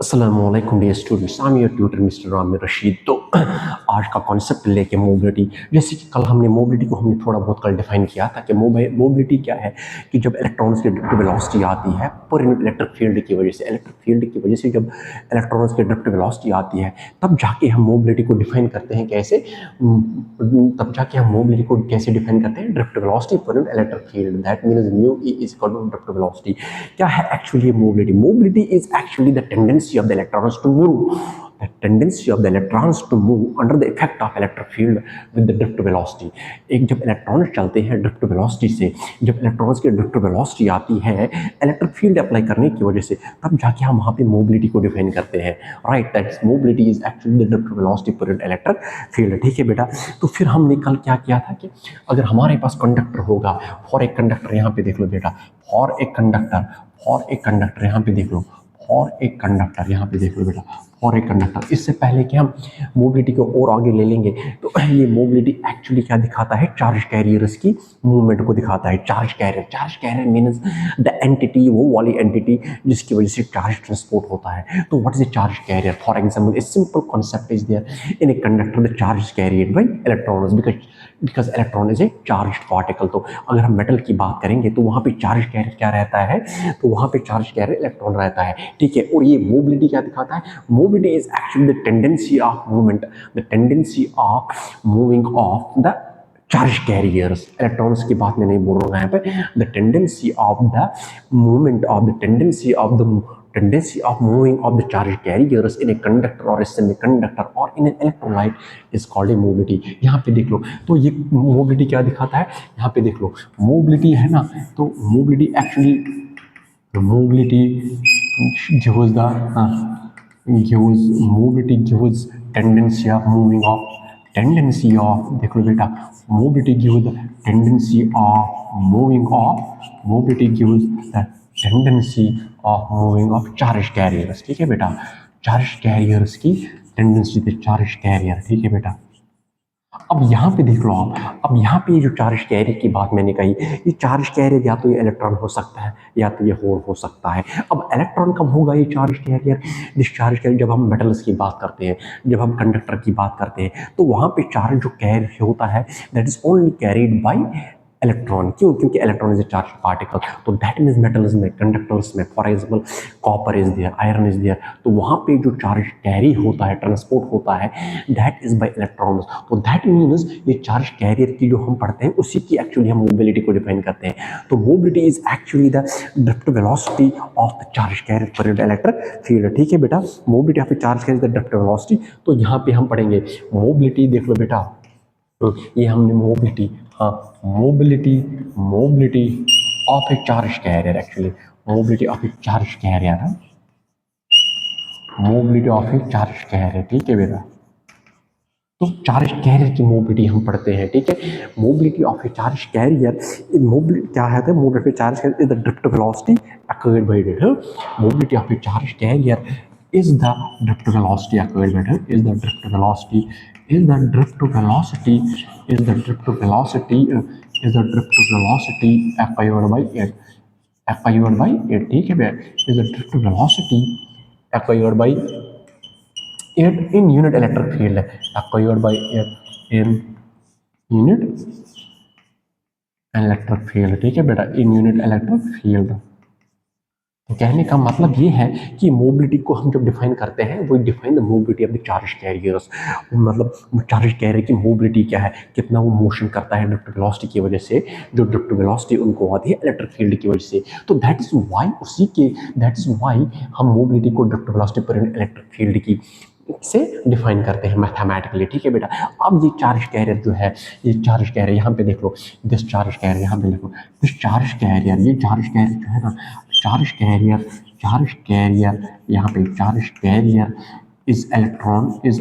अस्सलामुअलैकुम dear students, I am your tutor Mister Aamir Rashid. तो आज का कॉन्सेप्ट लेके मोबिलिटी, जैसे कि कल हमने मोबिलिटी को हमने थोड़ा बहुत कल डिफाइन किया था कि मोबिलिटी क्या है कि जब इलेक्ट्रॉन्स की ड्रिफ्ट वेलोसिटी आती है पर यूनिट इलेक्ट्रिक फील्ड की वजह से, जब इलेक्ट्रॉन्स की ड्रिफ्ट वेलोसिटी आती है तब जाके हम मोबिलिटी को डिफाइन करते हैं कैसे। डिफाइन करते हैं drift velocity per unit electric field, that means mu E is equal to drift velocity. क्या है actually mobility? Mobility is actually the tendency of the electrons to move, the tendency of the electrons to move under the effect of electric field with the drift velocity। एक जब electrons चलते हैं drift velocity से, जब electrons की drift velocity आती है electric field apply करने की वजह से, तब जाके हम वहाँ पे मोबिलिटी को डिफाइन करते हैं। Right, that mobility is actually the drift velocity per electric field. ठीक है बेटा, तो फिर हमने कल क्या किया था कि अगर हमारे पास कंडक्टर होगा, फॉर एक कंडक्टर, यहाँ पे देख लो बेटा, फॉर एक कंडक्टर यहाँ पे देख लो, फॉर एक कंडक्टर यहाँ पे देख लो बेटा, फॉर एक कंडक्टर। इससे पहले कि हम मोबिलिटी को और आगे ले लेंगे तो ये मोबिलिटी एक्चुअली क्या दिखाता है? चार्ज कैरियर्स की मूवमेंट को दिखाता है। Charge carrier means the entity, वो वाली एंटिटी जिसकी वजह से चार्ज ट्रांसपोर्ट होता है। तो what is a charge carrier? For example, a simple concept is there in a conductor, the charge carried by electrons, because electron is a charge particle. तो अगर हम मेटल की बात करेंगे तो वहां पे चार्ज कैरियर क्या रहता है? तो वहां पे चार्ज कैरियर इलेक्ट्रॉन रहता है। ठीक है, और ये मोबिलिटी क्या दिखाता है? Mobility is actually the tendency of movement, the tendency of moving of the charge carriers. Electrons की बात मैं नहीं बोल रहा हूँ यहाँ पे। The tendency of the movement of the tendency of moving of the charge carriers in a conductor or a semiconductor or in an electrolyte is called a mobility। यहाँ पे देख लो, तो ये मोबिलिटी क्या दिखाता है? यहाँ पे देख लो, मोबिलिटी है ना, तो mobility actually mobility gives the gives tendency of moving of देख लो बेटा, mobility gives the tendency of moving of mobility gives the tendency of moving of charge carriers। ठीक है बेटा, चार्ज कैरियर्स की टेंडेंसी पे चार्ज कैरियर। ठीक है बेटा, अब यहाँ पे देख लो आप, अब यहाँ पे जो चार्ज कैरियर की बात मैंने कही, ये चार्ज कैरियर या तो ये इलेक्ट्रॉन हो सकता है या तो ये होल हो सकता है। अब इलेक्ट्रॉन कब होगा ये चार्ज कैरियर? डिस्चार्ज कैरियर जब हम मेटल्स की बात करते हैं, जब हम कंडक्टर की बात करते हैं, तो वहाँ पे चार्ज जो कैरियर होता है that is only carried by electron. क्यों? क्योंकि electron is a charge particle. तो दैट मीन्स मेटल्स में, कंडक्टर्स में, for example copper is there, iron is there, तो वहाँ पे जो चार्ज कैरी होता है, ट्रांसपोर्ट होता है, दैट इज बाय इलेक्ट्रॉन्स। तो दैट मीन्स ये चार्ज कैरियर की जो हम पढ़ते हैं उसी की एक्चुअली हम मोबिलिटी को डिफाइन करते हैं। तो mobility is actually the drift velocity of the charge career पर इलेक्ट्रिक फील्ड। ठीक है बेटा, mobility of charge career the drift velocity. तो यहाँ पे हम पढ़ेंगे मोबिलिटी, देख लो बेटा, तो ये हमने मोबिलिटी, हाँ, mobility of a charge carrier, actually mobility of a charge carrier है, mobility of a charge carrier. ठीक है बेटा, तो चार्ज कैरियर की मोबिलिटी हम पढ़ते हैं। ठीक है, mobility of a charge carrier, mobility क्या है? Mobility of charge carrier is the drift velocity acquired by it. Mobility of a charge carrier is the drift velocity acquired by it, is the drift velocity is the drift velocity is the drift velocity is the drift velocity acquired by it। ठीक है भैया, is the drift velocity acquired by it in unit electric field, acquired by it in unit electric field। ठीक है बेटा, in unit electric field। तो कहने का मतलब ये है कि मोबिलिटी को हम जब डिफाइन करते हैं, वो define the mobility of the charge carriers. मतलब चार्ज कैरियर की मोबिलिटी क्या है, कितना वो मोशन करता है ड्रिफ्ट वेलोसिटी की वजह से, जो ड्रिफ्ट वेलोसिटी उनको आती है इलेक्ट्रिक फील्ड की वजह से। तो दैट इज वाई हम मोबिलिटी को drift velocity per electric field की से डिफाइन करते हैं मैथमेटिकली। ठीक है बेटा, अब ये चार्ज कैरियर जो है, ये चार्ज कैरियर यहाँ पे देख लो, दिस चार्ज कैरियर यहाँ पे देखो, दिस चार्ज कैरियर, ये चार्ज कैरियर जो है ना, चार्ज कैरियर यहाँ पे, चार्ज कैरियर इज इलेक्ट्रॉन, ये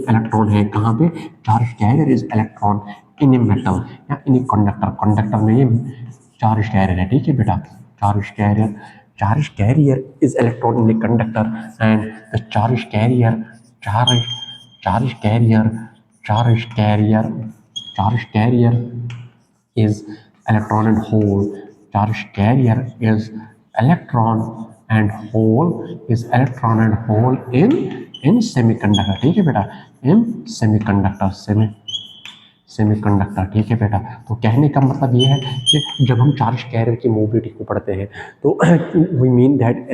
इलेक्ट्रॉन है कहाँ पे? Charge carrier is electron in a metal या इन ए कंडक्टर में ये चार्ज कैरियर है। ठीक है बेटा, charge carrier is electron in a conductor and the charge carrier is electron and hole, charge carrier is electron and hole is electron and hole in semiconductor, ठीक है बेटा, इन semiconductor, semiconductor, ठीक है बेटा। तो कहने का मतलब ये है कि जब हम चार्ज कैरियर की मोबिलिटी को पढ़ते हैं तो वी मीन दैट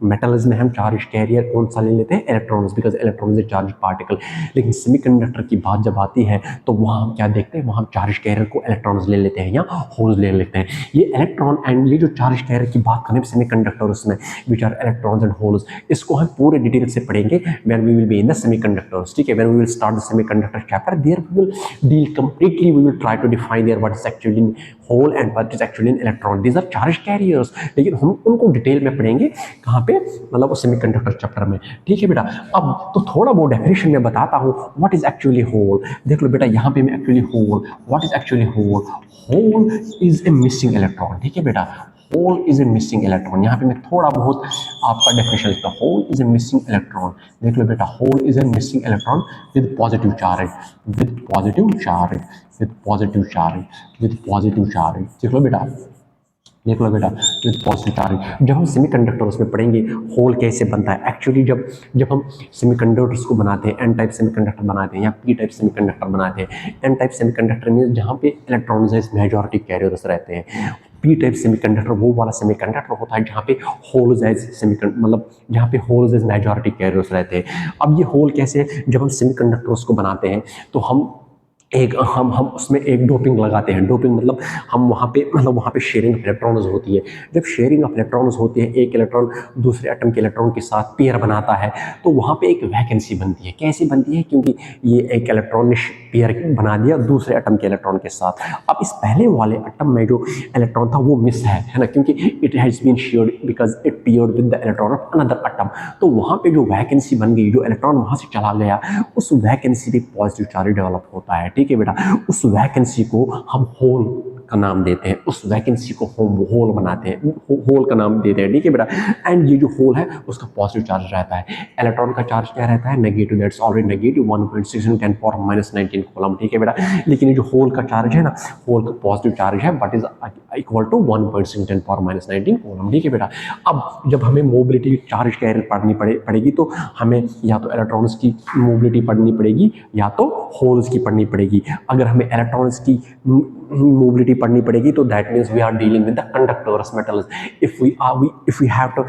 मेटल्स में हम चार्ज कैरियर कौन सा ले लेते हैं, electrons, because electrons is charge particle. लेकिन सेमीकंडक्टर की बात जब आती है तो वहाँ हम क्या देखते हैं, वहाँ हम चार्ज कैरियर को इलेक्ट्रॉन्स ले लेते हैं या होल्स ले लेते हैं। ये इलेक्ट्रॉन एंड ये जो चार्ज कैरियर की बात करें सेमीकंडक्टर उसमें which are electrons and holes, इसको हम पूरे डिटेल से पढ़ेंगे when we will be in the semiconductors, ठीक है। When we will start the semiconductor chapter there we will deal completely, we will try to define there what is actually in hole and what is actually in electron, these are charge carriers। लेकिन हम उनको detail में पढ़ेंगे कहाँ पे, मतलब semiconductor chapter में, ठीक है बेटा। अब तो थोड़ा बहुत डेफिनेशन में बताता हूँ व्हाट इज एक्चुअली होल। देख लो बेटा यहाँ पे मैं actually hole, what is actually hole, hole is a missing electron, ठीक है बेटा, hole is a missing electron. यहाँ पे मैं थोड़ा बहुत आपका डेफिनेशन लिखता हूँ, hole is a missing electron. देख लो बेटा, hole is a missing electron with positive charge, with positive charge, with positive charge, with positive charge. देख लो बेटा, देख लो बेटा, विद पॉजिटिव चार्ज। जब हम सेमीकंडक्टर्स में पढ़ेंगे होल कैसे बनता है, एक्चुअली जब जब हम सेमीकंडक्टर्स को बनाते हैं, एन टाइप सेमीकंडक्टर बनाते हैं या पी टाइप सेमीकंडक्टर बनाते हैं। एन टाइप सेमीकंडक्टर मींस जहाँ पे इलेक्ट्रॉन्स मेजॉरिटी कैरियर्स रहते हैं। पी टाइप सेमीकंडक्टर वो वाला सेमीकंडक्टर होता है जहाँ पे होल्स एज सेमीकंडक्टर, मतलब जहाँ पे होल्स एज मेजॉरिटी कैरियर्स रहते हैं। अब ये होल कैसे, जब हम सेमीकंडक्टर्स को बनाते हैं तो हम हम उसमें एक डोपिंग लगाते हैं। डोपिंग मतलब हम वहाँ पे, मतलब वहाँ पे शेयरिंग ऑफ इलेक्ट्रॉन्स होती है। जब शेयरिंग ऑफ इलेक्ट्रॉन्स होती है, एक इलेक्ट्रॉन दूसरे एटम के इलेक्ट्रॉन के साथ पेयर बनाता है, तो वहाँ पे एक वैकेंसी बनती है। कैसे बनती है, क्योंकि ये एक इलेक्ट्रॉन ने पेयर बना दिया दूसरे एटम के इलेक्ट्रॉन के साथ। अब इस पहले वाले एटम में जो इलेक्ट्रॉन था वो मिस है ना, क्योंकि it has been shared because it paired with the electron of another atom. तो वहाँ पे जो वैकेंसी बन गई, जो इलेक्ट्रॉन वहाँ से चला गया, उस वैकेंसी पे पॉजिटिव चार्ज डेवलप होता है, ठीक है बेटा। उस वैकेंसी को हम होल का नाम देते हैं, उस वैकेंसी को हम होल बनाते हैं, होल का नाम देते हैं, ठीक है बेटा। एंड ये जो होल है उसका पॉजिटिव चार्ज रहता है। इलेक्ट्रॉन का चार्ज क्या रहता है, negative, that's already negative 1.6 × 10⁻19 coulomb, ठीक है बेटा। लेकिन ये जो होल का चार्ज है ना, होल का पॉजिटिव चार्ज है but is equal to 1.6 × 10⁻19 coulomb, ठीक है बेटा। अब जब हमें मोबिलिटी चार्ज कैरियर पढ़नी पड़ेगी तो हमें या तो इलेक्ट्रॉन्स की मोबिलिटी पढ़नी पड़ेगी या तो होल्स की पढ़नी पड़ेगी। अगर हमें इलेक्ट्रॉन्स की मोबिलिटी पढ़नी पड़ेगी तो that means we are dealing with the conductors metals. if we have to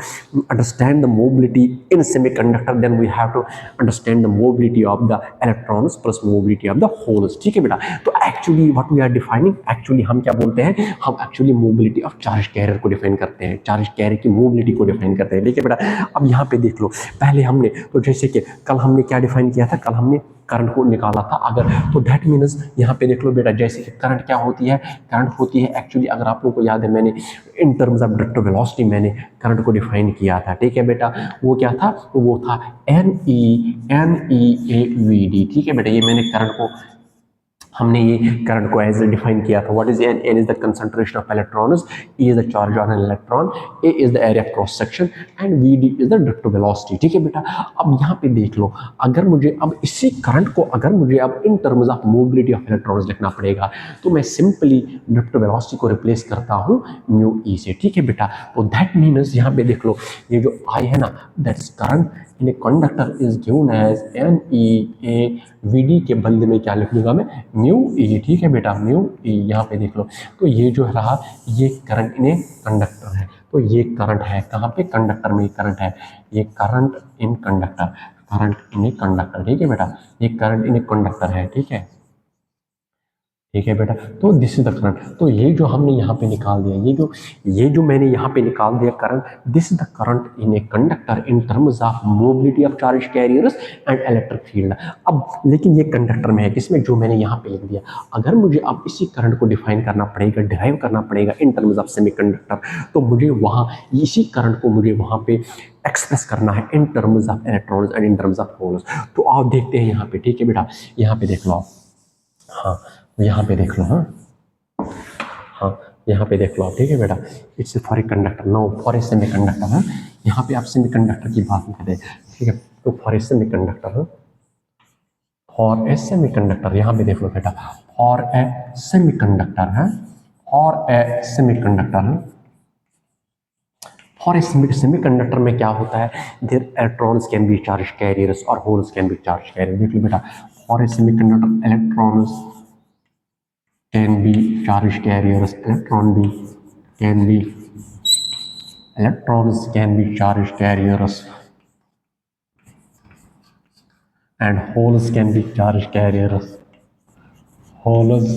understand the mobility in semiconductor, then we have to understand the mobility of the electrons plus mobility of the holes, ठीक है बेटा। तो actually what we are defining, actually हम क्या बोलते हैं, हम actually mobility of charge carrier को डिफाइन करते हैं, चार्ज कैरियर की मोबिलिटी को डिफाइन करते हैं, ठीक है बेटा। अब यहाँ पे देख लो, पहले हमने तो जैसे कि कल हमने क्या डिफाइन किया था, कल हमने करंट को निकाला था अगर, तो दैट मीन्स यहाँ पे देख लो बेटा, जैसे कि करंट क्या होती है, करंट होती है एक्चुअली, अगर आप लोगों को याद है मैंने इन टर्म्स ऑफ डायरेक्ट वेलोसिटी मैंने करंट को डिफाइन किया था, ठीक है बेटा। वो क्या था, वो था NE ठीक है बेटा। ये मैंने करंट को, हमने ये करंट को एज डिफाइन किया था। What is N, N is the concentration of electrons, E is the charge on an electron, A is the area of cross section and V D is the direct velocity, ठीक है बेटा। अब यहाँ पे देख लो, अगर मुझे अब इसी करंट को अगर मुझे अब इन terms of mobility of electrons लिखना पड़ेगा तो मैं सिंपली डायरेक्ट वेलोसिटी को रिप्लेस करता हूँ म्यू ई से, ठीक है बेटा। तो दैट मीन्स यहाँ पे देख लो, ये जो आई है ना, that is current in a conductor is given as NE के बदले में क्या लिख दूंगा मैं, म्यू ई, ठीक है बेटा, म्यू ई। यहाँ पे देख लो, तो ये जो रहा ये करंट इन ए कंडक्टर है, तो ये करंट है कहाँ पे, कंडक्टर में करंट है, ये current in conductor, current in a conductor, ठीक है बेटा, ये करंट इन ए कंडक्टर है, ठीक है, ठीक है बेटा। तो दिस इज द करंट, तो ये जो हमने यहाँ पे निकाल दिया, ये जो मैंने यहाँ पे निकाल दिया current, this is the current in a conductor in terms of mobility of charge carriers and electric field. अब लेकिन ये कंडक्टर में है, किसमें, जो मैंने यहाँ पे लिख दिया। अगर मुझे अब इसी करंट को डिफाइन करना पड़ेगा, डिराइव करना पड़ेगा इन टर्म्स ऑफ सेमीकंडक्टर, तो मुझे वहाँ इसी करंट को मुझे वहाँ पे एक्सप्रेस करना है इन terms of electrons and in terms of holes. तो आप देखते हैं यहाँ पे, ठीक है बेटा, यहाँ पे देख लो आप, हाँ यहाँ पे देख लो, हाँ यहाँ पे देख लो आप, ठीक है बेटा। It's for a conductor, no for a semi conductor, हाँ यहाँ पे आप सेमी कंडक्टर की बात करते हैं, ठीक है। तो for a semi conductor, for a semi conductor, यहाँ पे देख लो बेटा, फॉर ए सेमी कंडक्टर है, for a semi conductor, for a semiconductor में क्या होता है, there electrons can be charge carriers और holes can be charge carrier. देख लो बेटा, for a semiconductor electrons can be charge carriers, electrons can be charge carriers and holes can be charge carriers, holes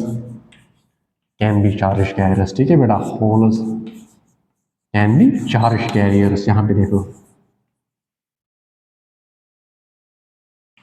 can be charge carriers। ठीक है बेटा, holes can be charge carriers। यहाँ पे देखो,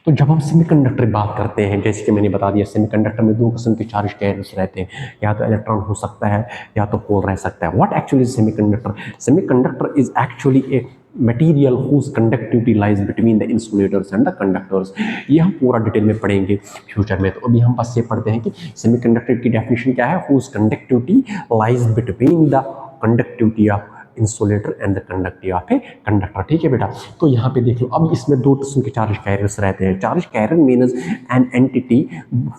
तो जब हम सेमीकंडक्टर की बात करते हैं, जैसे कि मैंने बता दिया, सेमीकंडक्टर में दो किस्म के चार्ज कैरियर्स रहते हैं, या तो इलेक्ट्रॉन हो सकता है या तो होल रह सकता है। What actually semiconductor? Semiconductor is actually a material whose conductivity lies between the insulators and the conductors. ये हम पूरा डिटेल में पढ़ेंगे फ्यूचर में, तो अभी हम बस ये पढ़ते हैं कि सेमीकंडक्टर की डेफिनेशन क्या है। Whose conductivity lies between the conductivity of insulator and the conductivity of a conductor. ठीक है बेटा, तो यहाँ पे देख लो, अब इसमें दो किस्म के चार्ज कैरियर्स रहते हैं। Charge career means an entity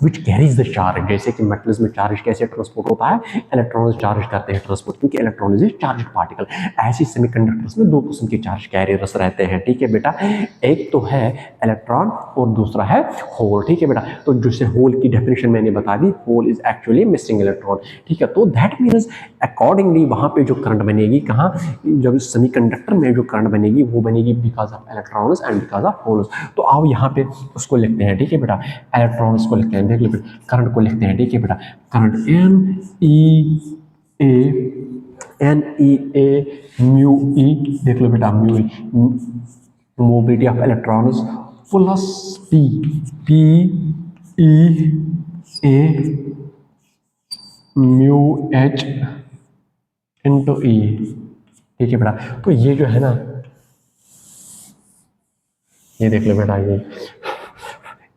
which carries the charge. जैसे कि मेटल्स में चार्ज कैसे ट्रांसपोर्ट होता है, इलेक्ट्रॉन्स चार्ज करते हैं ट्रांसपोर्ट, क्योंकि electron is a charge particle. ऐसे सेमीकंडक्टर्स में दो किस्म के चार्ज कैरियर्स रहते हैं। ठीक है बेटा, एक तो है इलेक्ट्रॉन और दूसरा है होल। ठीक है बेटा, तो जैसे होल की डेफिनेशन मैंने बता दी, hole is actually missing electron. ठीक है, तो दैट मीन्स अकॉर्डिंगली वहां पे जो करंट बनेगी, कहाँ, जब सेमीकंडक्टर में जो करंट बनेगी वो बनेगी because of electrons and because of holes. तो आओ यहाँ पे उसको लिखते हैं। ठीक है बेटा, इलेक्ट्रॉन्स को लिखते हैं, देख लो बेटा, करंट को लिखते हैं। ठीक है बेटा, करंट एन ई ए म्यू ई, देख लो बेटा, mu e, mobility of electrons, plus P E A mu H into e. ठीक है बेटा, तो ये जो है ना, ये देख लो बेटा, ये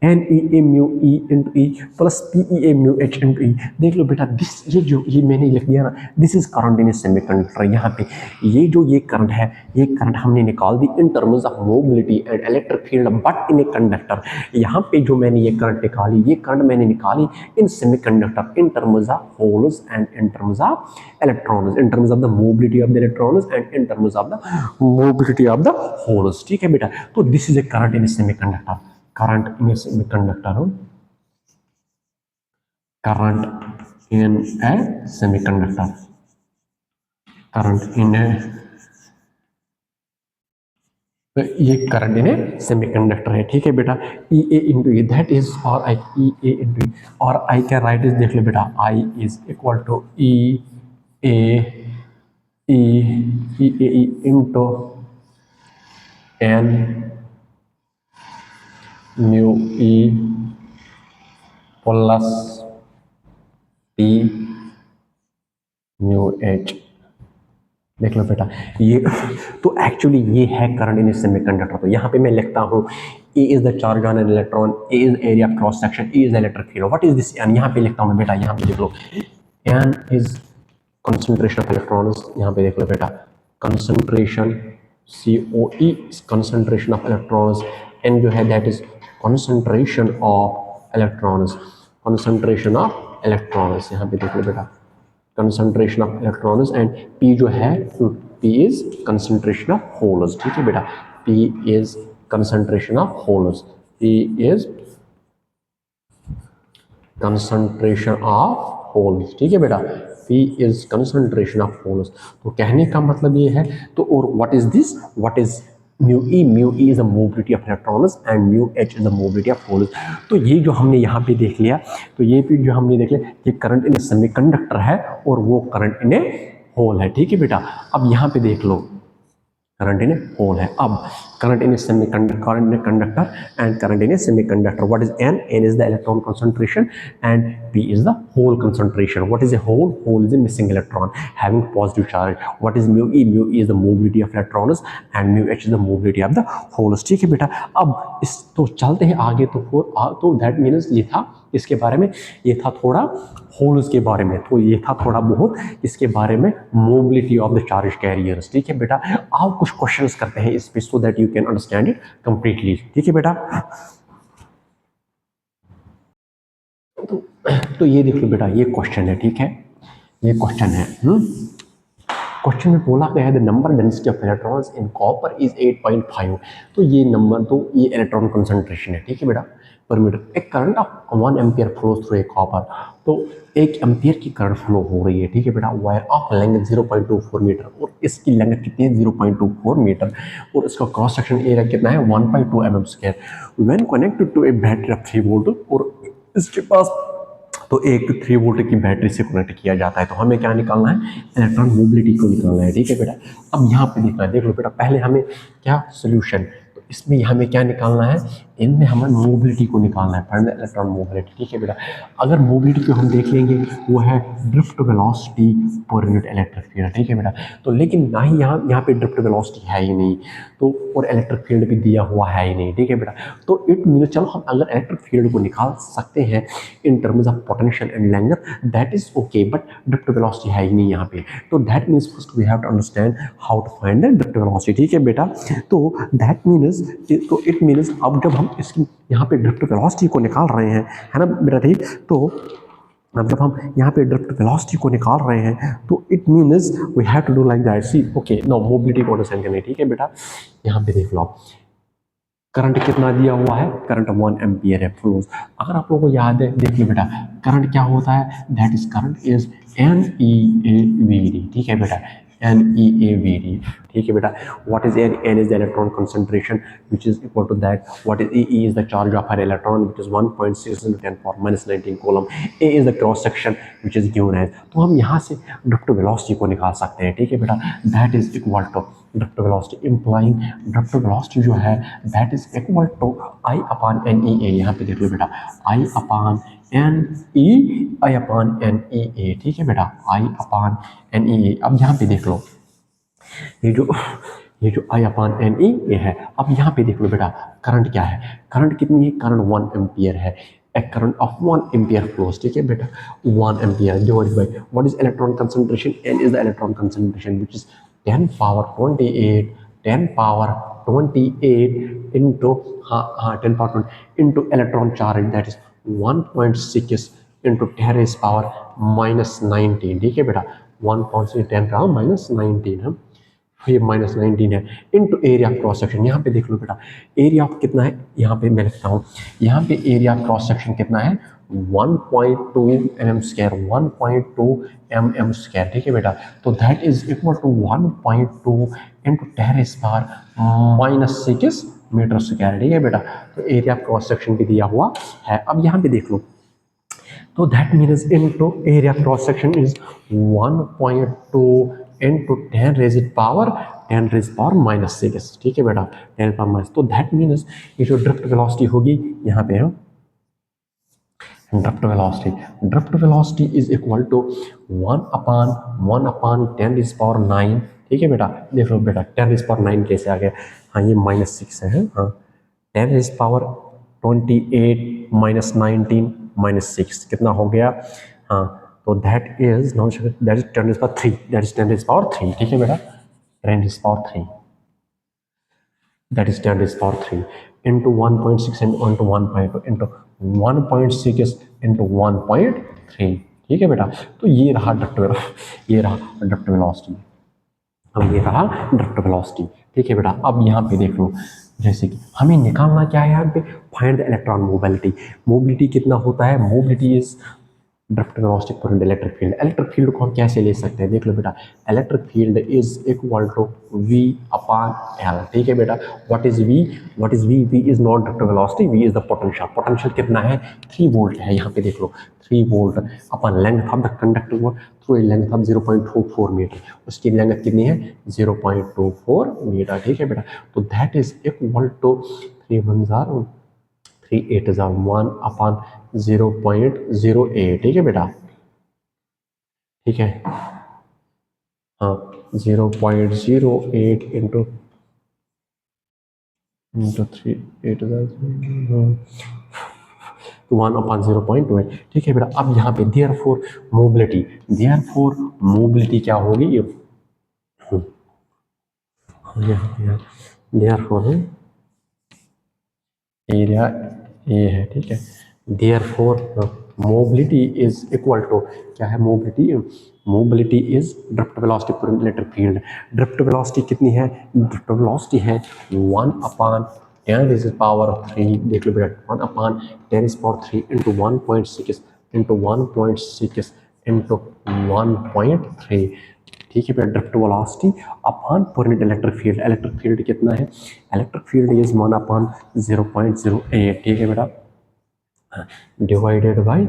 एन ई ए mu E into E plus P E ए म्यू एच इंटू ई। देख लो बेटा, दिस ये मैंने लिख दिया ना, this is current in a semiconductor. यहाँ पे ये करंट है, ये करंट हमने निकाल दी in terms of mobility and electric field, but in a conductor. यहाँ पे जो मैंने ये करंट निकाली, ये करंट मैंने निकाली in semiconductor in terms of holes and in terms of electrons, in terms of the mobility of the electrons and in terms of the mobility of the holes. ठीक है बेटा, तो this is a current in a semiconductor. current in a semiconductor, current in a semiconductor, current in a, तो ये current in a semiconductor है। ठीक है बेटा, ई A into E, that is और आई, ई ए इंटू ई, और आई क्या राइट इज, देख लो बेटा, I is equal to E A into N mu E plus P mu H. देख लो बेटा, ये तो एक्चुअली ये है करंट इन सेमीकंडक्टर। तो यहाँ पे मैं लिखता हूँ, A is the charge on an electron, A is area of cross section, E is electric field. What is this N? यहाँ पे लिखता हूँ बेटा, यहाँ पे देख लो, N is concentration of electrons. यहाँ पे देख लो बेटा, concentration, COE concentration of electrons, N जो है that is concentration of electrons, concentration of electrons। यहाँ पे देख लो बेटा, concentration of electrons, and P जो है, P is concentration of holes। ठीक है बेटा, P is concentration of holes, P is concentration of holes। ठीक है बेटा, P is concentration of holes। तो कहने का मतलब ये है, तो और what is this, what is mu E is the mobility of electrons and mu H is the mobility of holes. तो ये जो हमने यहाँ पे देख लिया, तो ये भी जो हमने देख लिया, ये करंट इन ए सेमीकंडक्टर है और वो करंट इन ए होल है। ठीक है बेटा, अब यहाँ पे देख लो, करंट इन ए होल है। अब current in a semiconductor, current in a conductor and current in a semiconductor. What is N? N is the electron concentration and P is the hole concentration. What is a hole? Hole is a missing electron having positive charge. What is mu e? Mu e is the mobility of electrons and mu h is the mobility of the holes। ठीक है बेटा, अब इस तो चलते हैं आगे। तो दैट मीन्स ये था इसके बारे में, ये था थोड़ा होल्स के बारे में, तो ये था थोड़ा बहुत इसके बारे में, mobility of the charge carriers. ठीक है बेटा, आप कुछ क्वेश्चंस करते हैं इस पे, so that you can understand it completely. ठीक है बेटा, तो ये देख लो बेटा, ये क्वेश्चन है। ठीक है, ये क्वेश्चन है। क्वेश्चन में बोला गया है the number density of electrons in copper is 8.5। तो ये नंबर, तो ये इलेक्ट्रॉन कंसंट्रेशन है, ठीक है बेटा, पर मीटर। एक current of 1 ampere flow through a copper, तो 1 एम्पियर की करंट फ्लो हो रही है, ठीक है बेटा, वायर ऑफ लेंथ 0.24 मीटर, और इसकी लेंथ कितनी है 0.24 मीटर, और इसका क्रॉस सेक्शन एरिया कितना है 1.2 mm square. When connected to a battery of 3 volt, और इसके पास तो एक 3 वोल्ट की बैटरी से कनेक्ट किया जाता है। तो हमें क्या निकालना है, इलेक्ट्रॉन मोबिलिटी को निकालना है, ठीक है बेटा। अब यहाँ पे देखना है, देख लो बेटा, पहले हमें क्या सोल्यूशन, तो इसमें हमें क्या निकालना है, इनमें हमें मोबिलिटी को निकालना है, फाइंड द इलेक्ट्रॉन मोबिलिटी, ठीक है बेटा। अगर मोबिलिटी को हम देख लेंगे, वो है drift velocity per unit electric field, ठीक है बेटा। तो लेकिन ना ही यहाँ पे ड्रिफ्ट वेलोसिटी है ही नहीं, तो और इलेक्ट्रिक फील्ड भी दिया हुआ है ही नहीं, ठीक है बेटा। तो इट मीन, चलो हम अगर इलेक्ट्रिक फील्ड को निकाल सकते हैं in terms of potential and length, that is okay, but drift velocity है ही नहीं यहाँ पे। तो that means first we have to understand how to find the drift velocity, ठीक है बेटा। तो दैट मीन्स, तो इट मीन्स अब जब हम इसकी यहाँ पे ड्रिफ्ट वेलोसिटी को निकाल रहे हैं, है ना बेटा, ठीक। तो अब जब हम यहाँ पे ड्रिफ्ट वेलोसिटी को निकाल रहे हैं, तो it means we have to do like that, see okay, no mobility को अंडरस्टैंड करने, ठीक है बेटा। यहाँ पे देख लो आप, करंट कितना दिया हुआ है, करंट 1 एम्पियर है फ्लोज। अगर आप लोगों को याद है, देखिए बेटा, करंट क्या होता है, that is current is N E A V D, ठीक है बेटा, N E A V D, ठीक है बेटा। What is N, N is the electron concentration which is equal to that, what is E is the charge of हर electron which is 1.6 × 10⁻⁻19 coulomb, A is the cross section which is given as. तो हम यहाँ से drift velocity को निकाल सकते हैं, ठीक है बेटा। That is equal to drift velocity implying, drift velocity जो है that is equal to I upon N E A. यहाँ पे देख लो बेटा, I upon N E, I upon N E A, ठीक है बेटा, आई अपॉन एन ई ए। अब यहाँ पे देख लो, ये जो आई अपॉन एन ई ए है। अब यहाँ पे देख लो बेटा, करंट क्या है, करंट कितनी है, करंट 1 एम्पियर है, a current of 1 ampere flows, ठीक है बेटा, 1 ampere divided by what is electron concentration, n is the electron concentration which is 10 power 28, 10 power 28 into 10 power 20 into electron charge, that is 1.6 into 10 raised power minus 19, ठीक है बेटा, 1.6 10 power minus 19 है, ये -19 है, into area of cross section. यहाँ पे देख लो बेटा, एरिया ऑफ कितना है, यहाँ पे मैं लिखता हूँ, यहाँ पे एरिया ऑफ क्रॉस सेक्शन कितना है 1.2 mm स्क्वायर, 1.2 mm स्क्वायर, ठीक है बेटा। तो that is equal to 1.2 into 10⁻⁻6 metre square, ठीक है बेटा। तो एरिया ऑफ क्रॉस सेक्शन भी दिया हुआ है। अब यहाँ पे देख लो, तो that means into area cross section is 1.2 into 10 raised power -6, ठीक है बेटा, 10 पावर माइनस। तो दैट मीन्स ये जो ड्रिफ्ट वेलोसिटी होगी, यहाँ पे है drift velocity is equal to 1 upon 10 raised power 9, ठीक है बेटा। देख लो बेटा, 10 raised power 9 कैसे आ गया, हाँ ये -6 है, हाँ 10 raised power 28 -19 -6 कितना हो गया, हाँ, तो that is 10 raised power 3, that is 10 raised power 3, ठीक है बेटा, 10 raised power 3, that is 10 raised power 3 into 1.6 and into 1.2 into 1.6 into 1.3, ठीक है बेटा। तो ये रहा ड्रिफ्ट वेलोसिटी, अब ये रहा ड्रिफ्ट वेलोसिटी, ठीक है बेटा। अब यहाँ पे देख लो, जैसे कि हमें निकालना क्या है, यहाँ पे find the electron mobility. Mobility कितना होता है, mobility is drift velocity per electric field. Electric field को हम कैसे ले सकते हैं, देख लो बेटा, electric field is equal to V upon L, ठीक है बेटा। What is V, V is not drift velocity, V is the potential. Potential कितना है, 3 वोल्ट है, यहाँ पे देख लो 3 volt upon length of the conductor through a length of 0.24 metre, उसकी लेंथ कितनी है 0.24 मीटर, ठीक है बेटा। तो that is equal to 3 upon 0.08, ठीक है बेटा, ठीक है, हाँ 0.08 इंटू 1/0.2, ठीक है बेटा। अब यहाँ पे देयरफॉर मोबिलिटी क्या होगी, देयरफॉर एरिया ए है, ठीक है, therefore mobility is equal to, क्या है mobility? Mobility is drift velocity per electric field. Drift velocity कितनी है? ड्रिफ्ट वेलोसिटी है 1/10⁻³ देख लो बेटा, 1/10⁻³ इंटू 1.6 इंटू 1.6 इंटू 1.3। ठीक है बेटा, ड्रिफ्ट वेलोसिटी अपॉन पर unit electric field. Electric field कितना है? Electric field is 1/0.08। ठीक है बेटा, डिवाइडेड बाई,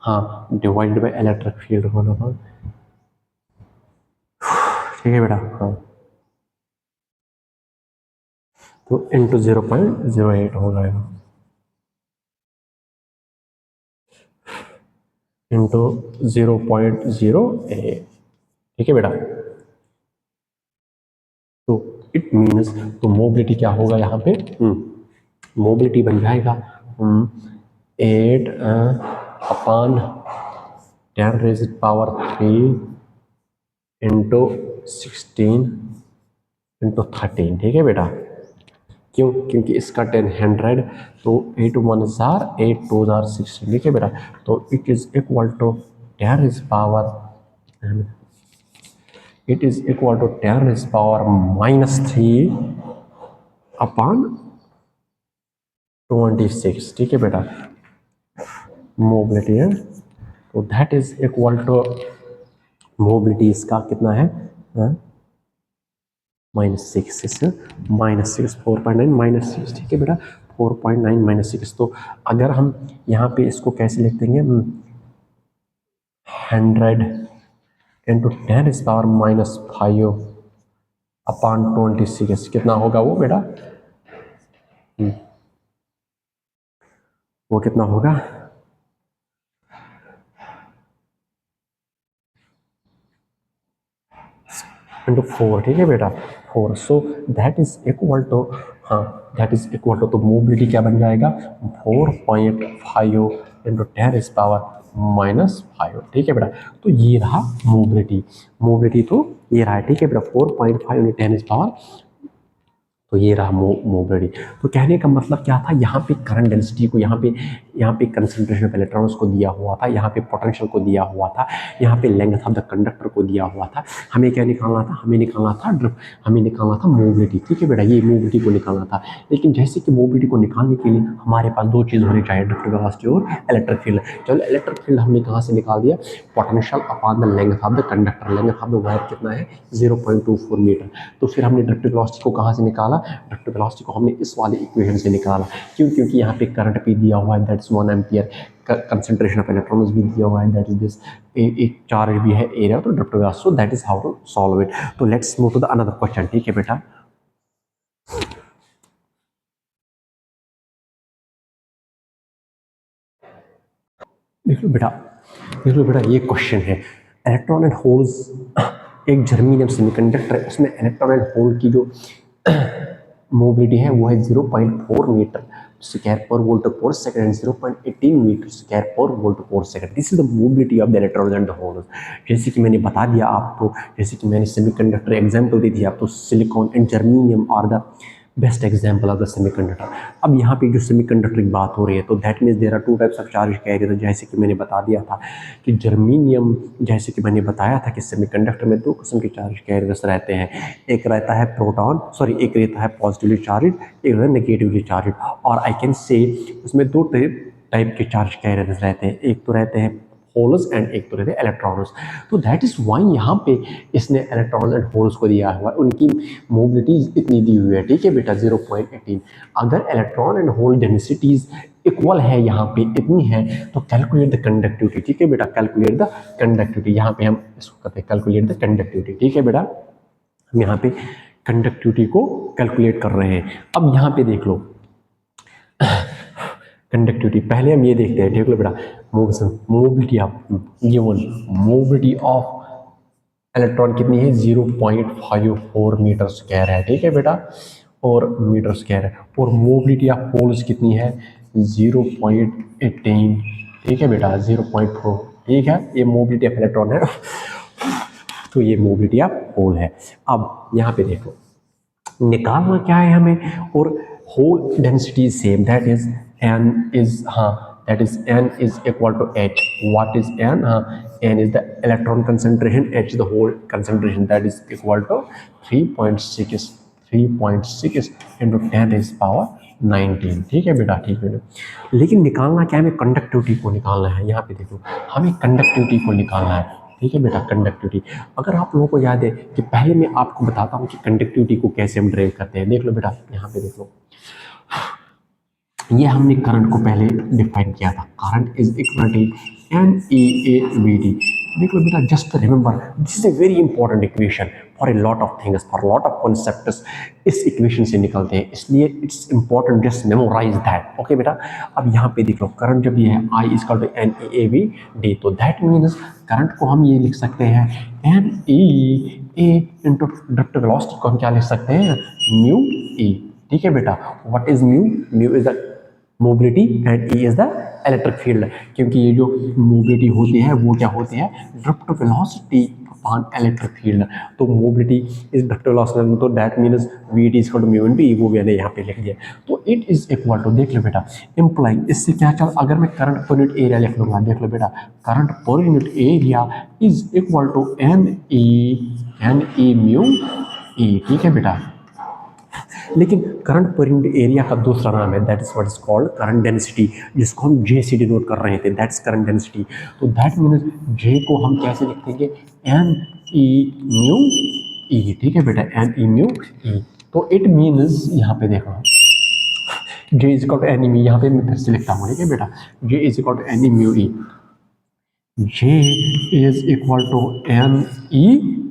हाँ डिवाइडेड बाई इलेक्ट्रिक फील्ड होना था। ठीक है बेटा, हाँ तो इंटू 0.08 हो जाएगा, इंटू 0.08। ठीक है बेटा, तो इट मीन्स, तो मोबिलिटी क्या होगा यहाँ पे? मोबिलिटी बन जाएगा 8/10⁻³ इंटू 16 इंटू 13। ठीक है बेटा, क्यों? क्योंकि इसका 10 100, तो 8 1 8 2 16। ठीक है बेटा, तो it is equal to 10⁻³ upon 26। ठीक है बेटा, मोबिलिटी है, तो that is equal to, mobility इसका कितना है? -6, -6 4.9 -6। ठीक है बेटा, 4.9 -6। तो अगर हम यहाँ पे इसको कैसे लिख देंगे? 100 इंटू 10⁻⁻5 अपॉन 26 कितना होगा वो बेटा? वो कितना होगा? इंटू 4। ठीक है बेटा, 4। So that is equal to, हाँ दैट इज इक्वल टू, तो मोबिलिटी क्या बन जाएगा? 4.5 इंटू 10⁻⁻5। ठीक है बेटा, तो ये रहा मोबिलिटी। मोबिलिटी तो ये रहा है। ठीक है बेटा, 4.5 इंटू 10⁻, तो ये रहा मोबिलिटी। तो कहने का मतलब क्या था? यहाँ पे करंट डेंसिटी को, यहाँ पे कंसंट्रेशन ऑफ इलेक्ट्रॉन्स को दिया हुआ था, यहाँ पे पोटेंशियल को दिया हुआ था, यहाँ पे लेंथ ऑफ द कंडक्टर को दिया हुआ था। हमें क्या निकालना था? हमें निकालना था ड्रिफ्ट, हमें निकालना था मोबिलिटी। ठीक है बेटा, ये मोबिलिटी को निकालना था। लेकिन जैसे कि मोबिलिटी को निकालने के लिए हमारे पास दो चीज़ होनी चाहिए, ड्रिफ्ट वेलोसिटी और इलेक्ट्रिक फील्ड। चलो इलेक्ट्रिक फील्ड हमने कहाँ से निकाल दिया? Potential upon the length of the conductor. Length of the wire कितना है? 0.24 मीटर। तो फिर हमने ड्रिफ्ट वेलोसिटी को कहाँ से निकाला? ड्रिफ्ट वेलोसिटी को हमने इस वाले इक्वेशन से निकाला। क्यों? क्योंकि यहाँ पे करंट भी दिया हुआ है, that's 1 ampere, concentration of electrons भी दिया हुआ है, दैट इज दिस, एक चार्ज भी है, एरिया, तो drift velocity. So that is how to solve it. तो let's move to the another question. ठीक है बेटा, देख लो बेटा, देख लो बेटा, ये क्वेश्चन है, इलेक्ट्रॉन एंड होल्स, एक जर्मेनियम सेमीकंडक्टर है, उसमें इलेक्ट्रॉन एंड होल की जो मोबिलिटी है वो है 0.4 मीटर स्क्वायर पर वोल्ट पर सेकंड एंड 0.18 मीटर स्क्वायर पर वोल्ट पर second. This is the mobility of the electron and holes. जैसे कि मैंने बता दिया आपको, जैसे कि मैंने सेमीकंडक्टर एग्जांपल दी थी आपको, silicon and germanium are the best example of the semiconductor. अब यहाँ पे जो सेमीकंडक्टर की बात हो रही है, तो that means there are two types of charge carrier. जैसे कि मैंने बता दिया था कि जर्मेनियम, जैसे कि मैंने बताया था कि सेमीकंडक्टर में दो किस्म के चार्ज कैरियर्स रहते हैं, एक रहता है प्रोटॉन, सॉरी एक रहता है पॉजिटिवली चार्ज, एक रहता है नेगेटिवली चार्ज। और आई कैन से उसमें दो टाइप के चार्ज कैरियर्स रहते हैं, एक तो रहते हैं होल्स एंड एक तो रहते हैं इलेक्ट्रॉन्स। तो दैट इज वाई यहाँ पे इसने इलेक्ट्रॉन्स एंड होल्स को दिया हुआ है, उनकी मोबिलिटीज इतनी दी हुई है। ठीक है बेटा, 0.18। अगर electron and hole densities equal है, यहाँ पे इतनी है, तो कैलकुलेट द कंडक्टिविटी। ठीक है बेटा, कैलकुलेट द कंडक्टिविटी, यहाँ पे हम इसको कहते हैं कैलकुलेट द कंडक्टिविटी। ठीक है बेटा, हम यहाँ पे कंडक्टिविटी को कैलकुलेट कर रहे हैं। अब यहाँ पे देख लो कंडक्टिविटी, पहले हम ये देखते हैं। देख लो बेटा, mobility of given mobility of electron कितनी है? 0.54 मीटर स्क्वायर है। ठीक है बेटा, और मीटर स्क्वायर है। और मोबिलिटी ऑफ होल्स कितनी है? 0.18। ठीक है बेटा, 0.4। ठीक है, ये मोबिलिटी ऑफ इलेक्ट्रॉन है, तो ये मोबिलिटी ऑफ होल है। अब यहाँ पे देखो, निकालना क्या है हमें, और hole density same, that is N is, हाँ that is n is equal to h. What is n? N is the electron concentration, h is the whole concentration, that is equal to 3.6 3.6 into 10 raised power 19। ठीक है बेटा, ठीक है। लेकिन निकालना क्या है, हमें कंडक्टिविटी को निकालना है। यहाँ पे देखो, हमें कंडक्टिविटी को निकालना है। ठीक है बेटा, कंडक्टिविटी। अगर आप लोगों को याद है कि पहले मैं आपको बताता हूँ कि कंडक्टिविटी को कैसे हम ड्राइव करते हैं। देख लो बेटा, यहाँ पे देख लो, ये हमने करंट को पहले डिफाइन किया था। Current is equal to NEAVD। देख लो बेटा, just remember this is a very important equation for a lot of things, for lot of concepts इस इक्वेशन से निकलते हैं, इसलिए it's important, just memorise that. Okay बेटा, अब यहाँ पे देख लो, करंट जब ये है I इक्वल टू NEAVD, तो दैट मीन्स करंट को हम ये लिख सकते हैं NEA इंटू ड्रिफ्ट वेलोसिटी को हम क्या लिख सकते हैं, म्यू E। ठीक है बेटा, what is mu? Mu is the mobility and E is the electric field, क्योंकि ये जो मोबिलिटी होती है वो क्या होती है, drift velocity upon electric field. तो मोबिलिटी इज ड्रिफ्ट वेलोसिटी, तो that means V it is equal to mu in B, वो मैंने यहाँ पे लिख दिया। तो इट इज इक्वल टू, देख लो बेटा, इम्प्लाइंग, इससे क्या चल, अगर मैं करंट पर यूनिट एरिया लिख लूंगा, देख लो बेटा, current per unit area is equal to N E mu E. ठीक है बेटा, लेकिन करंट पर यूनिट एरिया का दूसरा नाम है, that is what is called current density, जिसको हम जे से डिनोट कर रहे थे, दैट्स करंट डेंसिटी। तो दैट मीन्स जे को हम कैसे लिखेंगे, एन ई म्यू ई। ठीक है बेटा, एन ई म्यू ई। तो इट मीन्स यहाँ पे देखो, J is equal to N E mu, यहाँ पे मैं फिर से लिखता हूँ। ठीक है बेटा, J is equal to N E mu E, J is equal to N E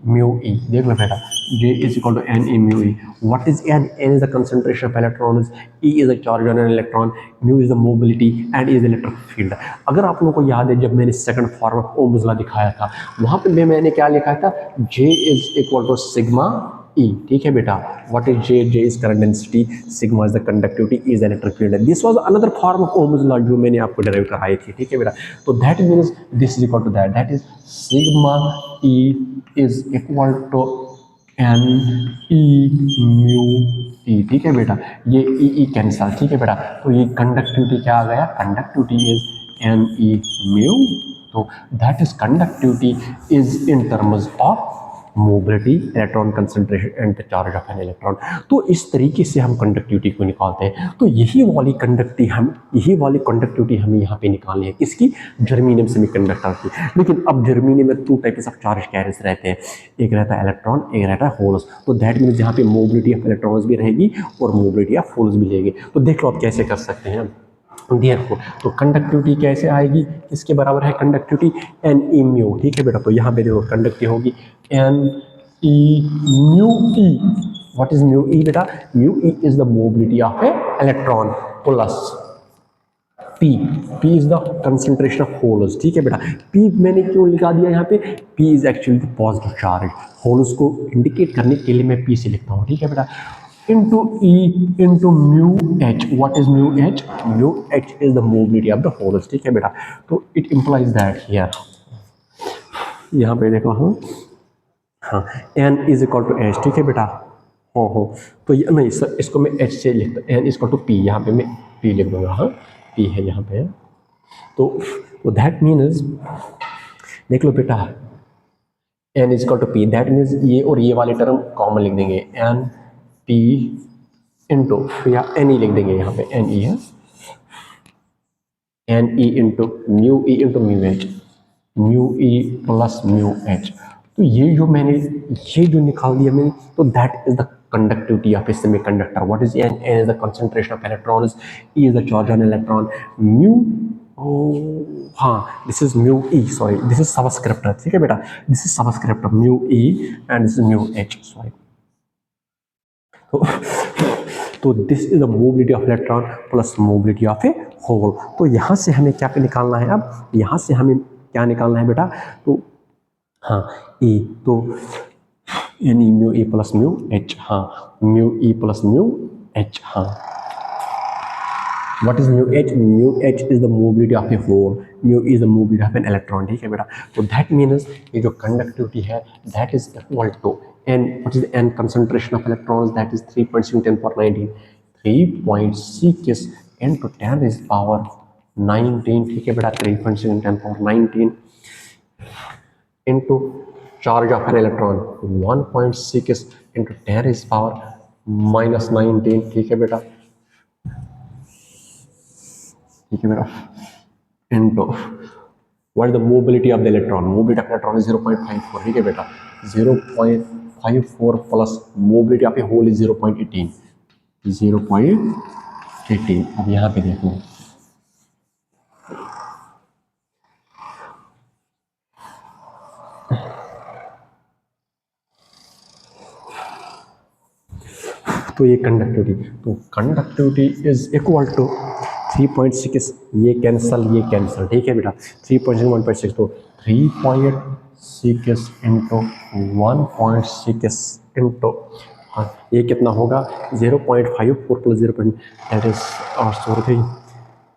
mu E। देख लो बेटा, J is equal to N E mu E। What is N? N is the concentration of electrons, E is the charge on an electron, mu is the mobility and is the electric field। अगर आप लोगों को याद है, जब मैंने second form of Ohm's law दिखाया था, वहाँ पे मैंने क्या लिखा था, J is equal to sigma E। ठीक है बेटा, what is J? J is current density, sigma is the conductivity, E is the electric field। This was another form of Ohm's law जो मैंने आपको डेराइव कराई थी। ठीक है बेटा, तो that means this is equal to that is sigma E is equal to N E mu E। ठीक है बेटा, ये E कैंसल। ठीक है बेटा, तो ये कंडक्टिविटी क्या आ गया, conductivity is N E mu। तो that is conductivity is in terms of mobility, electron concentration and the charge of an electron. तो इस तरीके से हम कंडक्टिविटी को निकालते हैं। तो यही वाली कंडक्टिविटी हमें यहाँ पे निकालनी है, किसकी, जर्मेनियम सेमीकंडक्टर की। लेकिन अब जर्मेनियम में 2 टाइप्स ऑफ चार्ज कैरियर्स रहते हैं, एक रहता है इलेक्ट्रॉन, एक रहता है होल्स। तो दैट मीन्स यहाँ पे मोबिलिटी ऑफ इलेक्ट्रॉन्स भी रहेगी और मोबिलिटी ऑफ होल्स भी रहेगी। तो देख लो आप कैसे कर सकते हैं। Therefore, तो कंडक्टिविटी कैसे आएगी, किसके बराबर है कंडक्टिविटी, एन ई म्यू। ठीक है बेटा, तो यहाँ पे देखो कंडक्टिविटी होगी N E mu E. What is mu E बेटा, mu E is the mobility of a electron plus P। P is the concentration of holes. ठीक है बेटा, P मैंने क्यों लिखा दिया यहाँ पे, P is actually the positive charge. Holes को इंडिकेट करने के लिए मैं P से लिखता हूँ। ठीक है बेटा, into E into mu H। What is mu H? Mu H is the mobility of the holes। ठीक है बेटा, तो it implies that here, यहाँ पे देखो, हाँ N is equal to H। ठीक है बेटा, हो तो ये नहीं सर, इसको मैं H से लिखता हूँ, N is equal to P, यहाँ पे मैं P लिख दूंगा। हाँ, P है यहाँ पे। तो that means देख लो बेटा, N is equal to P, that means ये और ये वाले टर्म कॉमन लिख देंगे, N P इंटू, या एन ई लिख देंगे यहाँ पे, एन ई है, N E into mu E into mu H, mu E plus mu H. तो ये जो निकाल दिया मैंने, तो that is the conductivity of a semiconductor. What is N? N is the concentration of electrons, E is the charge on electron, mu, हाँ this is mu E, sorry this is subscript. ठीक है बेटा, this is subscript mu E and this is mu H, sorry. तो this is the mobility of electron plus mobility of a hole. तो यहाँ से हमें क्या निकालना है, अब यहाँ से हमें क्या निकालना है बेटा, तो हाँ ई, तो N E mu E plus mu H, हाँ mu E plus mu H. हाँ, what is mu H? Mu H is the mobility of a hole, mu is the mobility of an electron. ठीक है बेटा, तो that मीन्स ये जो conductivity है that is equal to N, what is the N concentration of electrons, that is 3.6 10 power 19, 3.6 into 10 is power 19, ठीक है बेटा, 3.6 10 power 19 into charge of an electron 1.6 into 10 raised power minus 19, ठीक है बेटा, ठीक है बेटा, into what is the mobility of the electron? Mobility of electron is 0.54, ठीक है बेटा, 0.54 plus mobility of a hole is 0.18, 0.18। अब यहाँ पे देखो, तो ये कंडक्टिविटी, तो कंडक्टिविटी इज इक्वल टू 3.6, ये कैंसल, ठीक है बेटा, 3.6 1.6, तो 3.6 इंटू 1.6 इंटू, हाँ ये कितना होगा, 0.54 प्लस 0. दैट इज, और सॉरी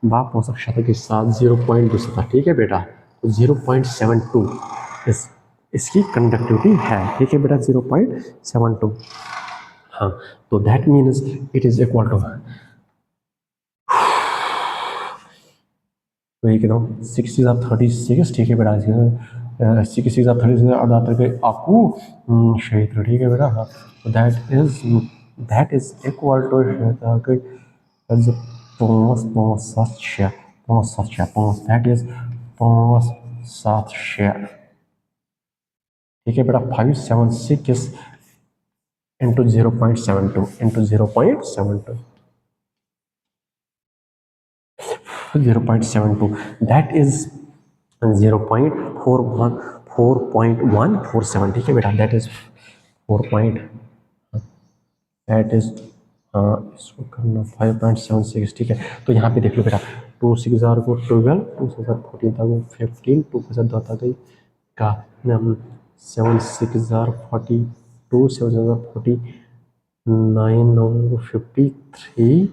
बाप हो सकता के साथ 0. दूसरा, ठीक है बेटा, तो 0.72 इसकी कंडक्टिविटी है, ठीक है बेटा, 0.72। हाँ, तो that means it is equal to, तो ये कहता हूँ 6 ठीक है बेटा, 6 और दातर के आपको क्षेत्र, ठीक है बेटा, हाँ, तो that is equal to 5 that is 5 ठीक है बेटा, 576 into 0.72 into 0.72 that is 4.147, ठीक है बेटा, that is 4 point, that is इसको करना 5.76, ठीक है, तो यहाँ पे देख लो बेटा, 2 6 को 12, 2 से 14 था वो 15, 2 के साथ 2 था गई का 7 6 42, 7 40 9 9 53,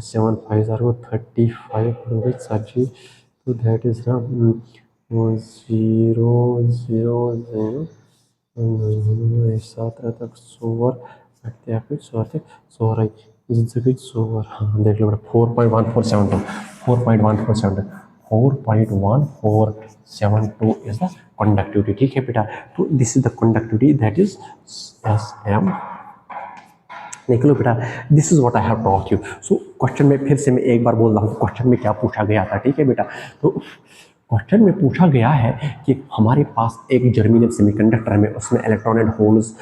7 5 35 30, तो दैट इज ना 0 0 0 7 तक सोवर बैठते फिर सोवर आई जिंदगी सोवर, हाँ देख लो बेटा, 4.1472 4.1472 इज द कंडक्टिविटी, ठीक है बेटा, तो this is the conductivity, that is SM। देख लो बेटा, this is what I have taught you. So question में फिर से मैं एक बार बोल रहा हूँ, क्वेश्चन में क्या पूछा गया था, ठीक है बेटा, तो क्वेश्चन में पूछा गया है कि हमारे पास एक जर्मिनियम सेमीकंडक्टर में, उसमें इलेक्ट्रॉन एंड होल्स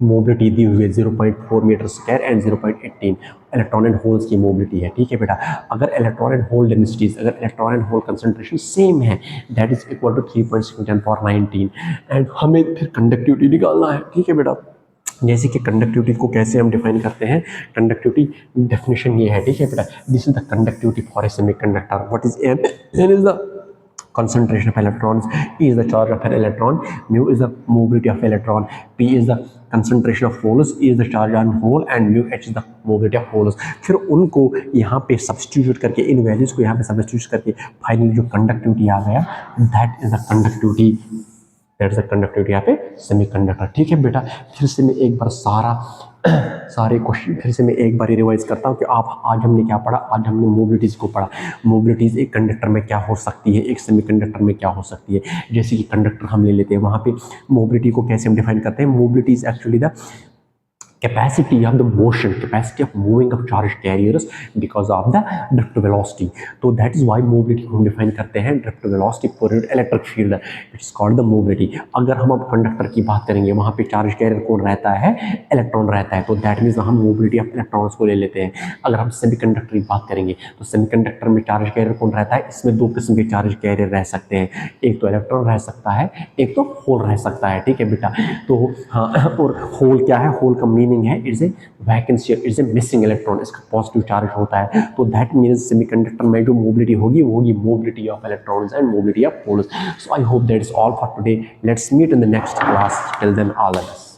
मोबिलिटी दी हुई है 0.4 metre square and 0.18 electron and holes की मोबिलिटी है, ठीक है बेटा, अगर इलेक्ट्रॉन एंड होल डेंसिटीज, अगर electron and hole concentration same है, that is equal to 3.6 10 power 19, and हमें फिर कंडक्टिविटी निकालना है, ठीक है बेटा। जैसे कि कंडक्टिविटी को कैसे हम डिफाइन करते हैं, कंडक्टिविटी डेफिनेशन ये है, ठीक है बेटा, this is the conductivity for a semiconductor, what is N is the concentration of electrons, E is the charge of an electron, mu is the mobility of electron, P is the concentration of holes, E is the charge on hole and mu H is the mobility of holes। फिर उनको यहाँ पे substitute करके, इन values को यहाँ पे substitute करके finally जो कंडक्टिविटी आ गया, that is the conductivity, that is the conductivity यहाँ पे सेमीकंडक्टर, ठीक है बेटा। फिर से मैं एक बार सारे क्वेश्चन फिर से मैं एक बार रिवाइज करता हूँ कि आप आज हमने क्या पढ़ा, आज हमने मोबिलिटीज़ को पढ़ा। मोबिलिटीज़ एक कंडक्टर में क्या हो सकती है, एक सेमीकंडक्टर में क्या हो सकती है। जैसे कि कंडक्टर हम ले लेते हैं, वहाँ पे मोबिलिटी को कैसे हम डिफाइन करते हैं, mobility is actually the capacity of the motion, capacity of moving of charge carriers because of the drift velocity। तो that is why mobility को हम define करते हैं drift velocity per unit electric field, it's called the mobility। अगर हम अब conductor की बात करेंगे, वहाँ पे चार्ज कैरियर कौन रहता है, इलेक्ट्रॉन रहता है, तो दैट मीन्स हम मोबिलिटी ऑफ इलेक्ट्रॉन्स को ले लेते हैं। अगर हम सेमीकंडक्टर की बात करेंगे, तो सेमीकंडक्टर में चार्ज कैरियर कौन रहता है, इसमें 2 किस्म के चार्ज कैरियर रह सकते हैं, एक तो इलेक्ट्रॉन रह सकता है, एक तो होल रह सकता है, ठीक है बेटा। तो हाँ, और होल क्या है, होल का मीनिंग है it's a vacancy, it's a missing electron, इसका पॉजिटिव चार्ज होता है। तो दैट मीन्स सेमीकंडक्टर में जो मोबिलिटी होगी वो होगी mobility of electrons and mobility of holes. So I hope that is all for today, let's meet in the next class, till then all the best.